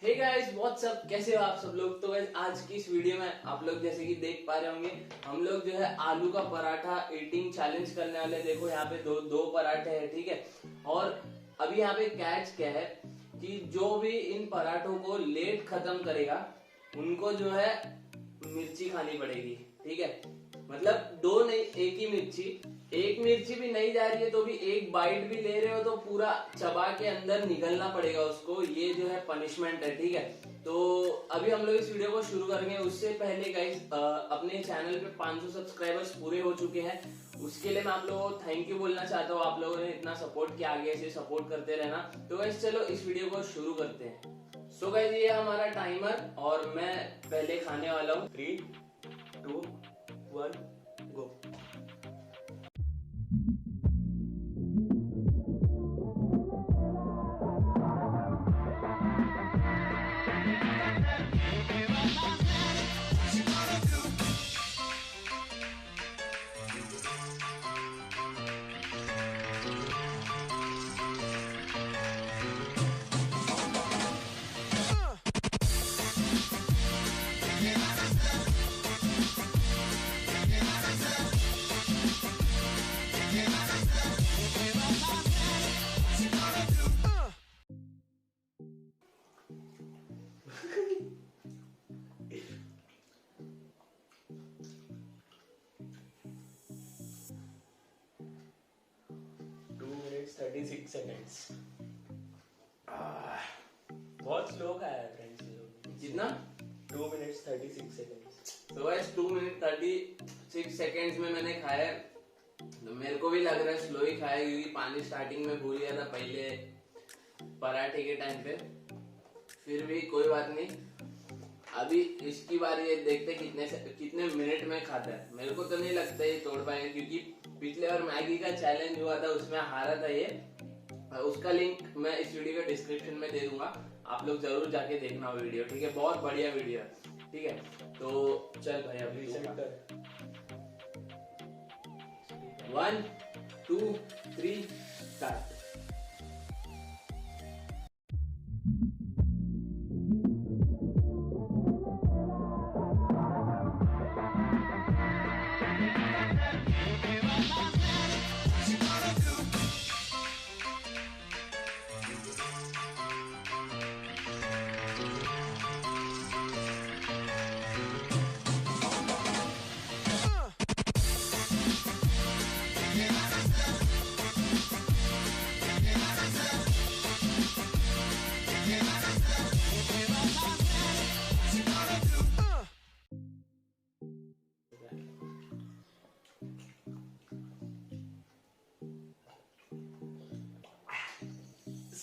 Hey guys what's up, कैसे हो आप सब लोग। तो गाइस आज की इस वीडियो में आप लोग जैसे कि देख पा रहे होंगे, हम लोग जो है आलू का पराठा ईटिंग चैलेंज करने वाले। देखो यहाँ पे दो दो पराठे हैं, ठीक है। और अभी यहाँ पे कैच क्या है कि जो भी इन पराठों को लेट खत्म करेगा उनको जो है मिर्ची खानी पड़ेगी, ठीक है। मतलब दो नहीं, एक ही मिर्ची। एक मिर्ची भी नहीं जा रही है तो भी एक बाइट भी ले रहे हो तो पूरा चबा के अंदर निगलना पड़ेगा उसको। ये जो है पनिशमेंट है, ठीक है। तो अभी हम लोग इस वीडियो को शुरू करेंगे। उससे पहले गाइस अपने चैनल पे 500 सब्सक्राइबर्स पूरे हो चुके हैं। उसके लिए मैं आप लोगों को थैंक यू बोलना चाहता हूँ। आप लोगों ने इतना सपोर्ट किया, आगे ऐसे सपोर्ट करते रहना। तो गाइस चलो इस वीडियो को शुरू करते हैं। सो गाइस ये हमारा टाइमर और मैं पहले खाने वाला हूँ। 3, 2, 1, गो। सेकेंड्स। बहुत स्लो खाया है फ्रेंड्स। जितना 2 मिनट्स 36 सेकेंड्स। तो गाइस 2 मिनट 36 सेकेंड्स में मैंने खाया है। तो मेरे को भी लग रहा है स्लो ही खाया है, क्योंकि पानी स्टार्टिंग में भूल गया था पहले पराठे के टाइम पे। फिर भी कोई बात नहीं, अभी इसकी बारी है। देखते कितने मिनट में खाता है। मेरे को तो नहीं लगता ये तोड़ पाएगा, क्योंकि पिछले बार मैगी का चैलेंज हुआ था उसमें हारा था ये। उसका लिंक मैं इस वीडियो के डिस्क्रिप्शन में दे दूंगा, आप लोग जरूर जाके देखना वो वीडियो, ठीक है। बहुत बढ़िया वीडियो है, ठीक है। तो चल भाई अभी रीसेट कर। 1 2 3 start.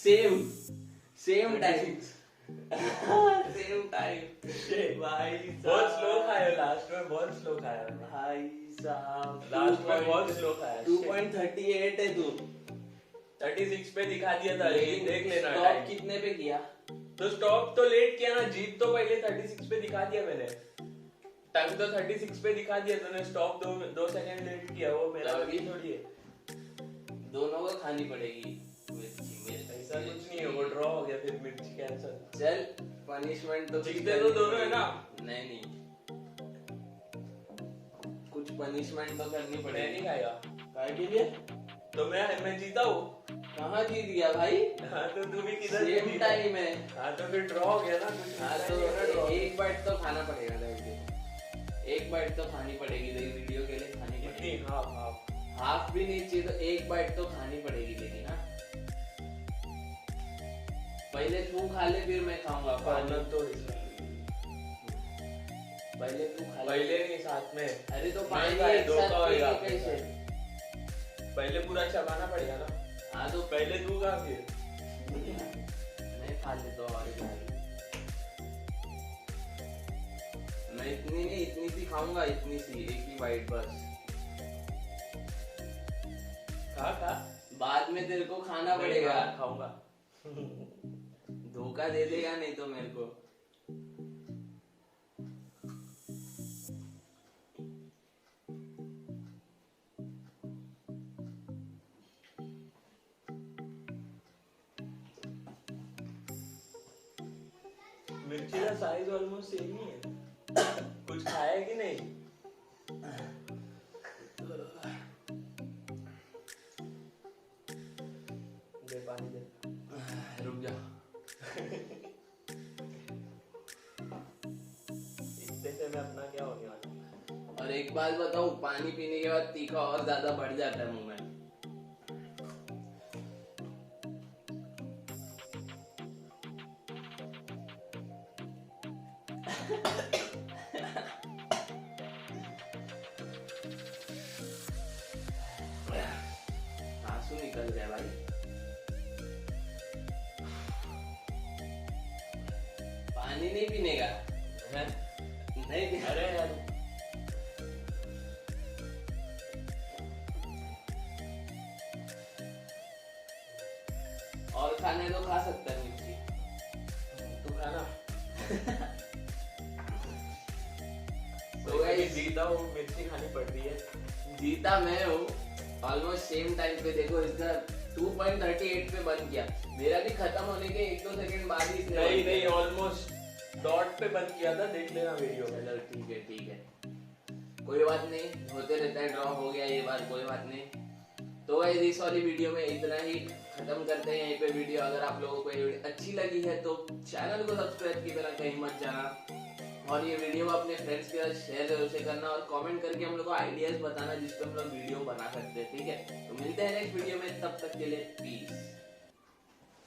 Same time same time भाई। बहुत स्लो खाया लास्ट में, बहुत स्लो खाया भाई साहब लास्ट में बहुत स्लो खाया। 2.38 है तू। 36 पे दिखा दिया था, लेकिन देख लेना स्टॉप टाइम। कितने पे किया? तो स्टॉप तो लेट किया ना, जीत तो पहले 36 पे दिखा दिया मैंने। टाइम तो 36 पे दिखा दिया, तूने स्टॉप 2 सेकंड लेट किया। वो मेरा अभी थोड़ी है। दोनों को खानी पड़ेगी ऐसा कुछ नहीं है, वो ड्रॉ हो गया, फिर मिर्ची कैंसल। चल पनिशमेंट तो जीते तो दोनों है ना। नहीं, कुछ पनिशमेंट तो करनी मैं पड़ेगी। नहीं खाएगा। काय के लिए? तो मैं जीता हूँ। कहाँ जीत गया भाई? हाँ तो तू भी किधर सेम टाइम है। हाँ तो फिर ड्रॉ हो गया ना कुछ। हाँ तो एक बाइट तो खाना पड़ेगा। एक बाइट तो खानी पड़ेगी, वीडियो के लिए खानी पड़ेगी। हाफ भी नहीं चाहिए, तो एक बाइट तो खानी पड़ेगी। लेकिन ना पहले तू खा ले फिर मैं खाऊंगा। तो पहले तू खा ले। पहले नहीं, साथ में। अरे तो पानी नहीं, एक दो साथ का होगा। पीने कैसे? पहले पूरा चबाना पड़ेगा ना। हाँ तो पहले तू खा फिर मैं खा लेता हूँ। मैं इतनी सी खाऊंगा, इतनी सी एक ही बाइट बस। खा बाद में तेरे को खाना पड़ेगा। खाऊंगा। धोखा दे देगा नहीं तो मेरे को। मिर्ची का साइज ऑलमोस्ट सेम ही है। कुछ खाया है कि नहीं? दे पानी दे। रुक जा। इतने से मैं अपना क्या होने वाला। और एक बात बताऊं, पानी पीने के बाद तीखा और ज्यादा बढ़ जाता है मुंह में। आंसू निकल गए भाई। पानी नहीं पीने का है? नहीं पी- अरे यार और खाने तो खा सकता है मिर्ची। तू खाना। तो भाई guys, जीता हूँ, मिर्ची खानी पड़ रही है। जीता मैं हूँ। ऑलमोस्ट सेम टाइम पे देखो, इसने 2.38 पे बंद किया। मेरा भी खत्म होने के 1-2 सेकंड बाद ही इसने नहीं बंद नहीं किया। ऑलमोस्ट डॉट पे बंद किया था, देख लेना वीडियो में। चलो ठीक है ठीक है, कोई बात नहीं, होते रहता है, ड्रॉ हो गया ये बार, कोई बात नहीं। तो गाइस इस वाली वीडियो में इतना ही, खत्म करते हैं यहीं पे वीडियो। अगर आप लोगों को ये वीडियो अच्छी लगी है तो चैनल को सब्सक्राइब की तरह कहीं मत जाना, और ये वीडियो अपने फ्रेंड्स के साथ शेयर जरूर से करना, और कमेंट करके हम लोग को आइडियाज बताना जिस पे हम लोग वीडियो बना सकते हैं, ठीक है। तो मिलते हैं नेक्स्ट वीडियो में, तब तक के लिए पीस।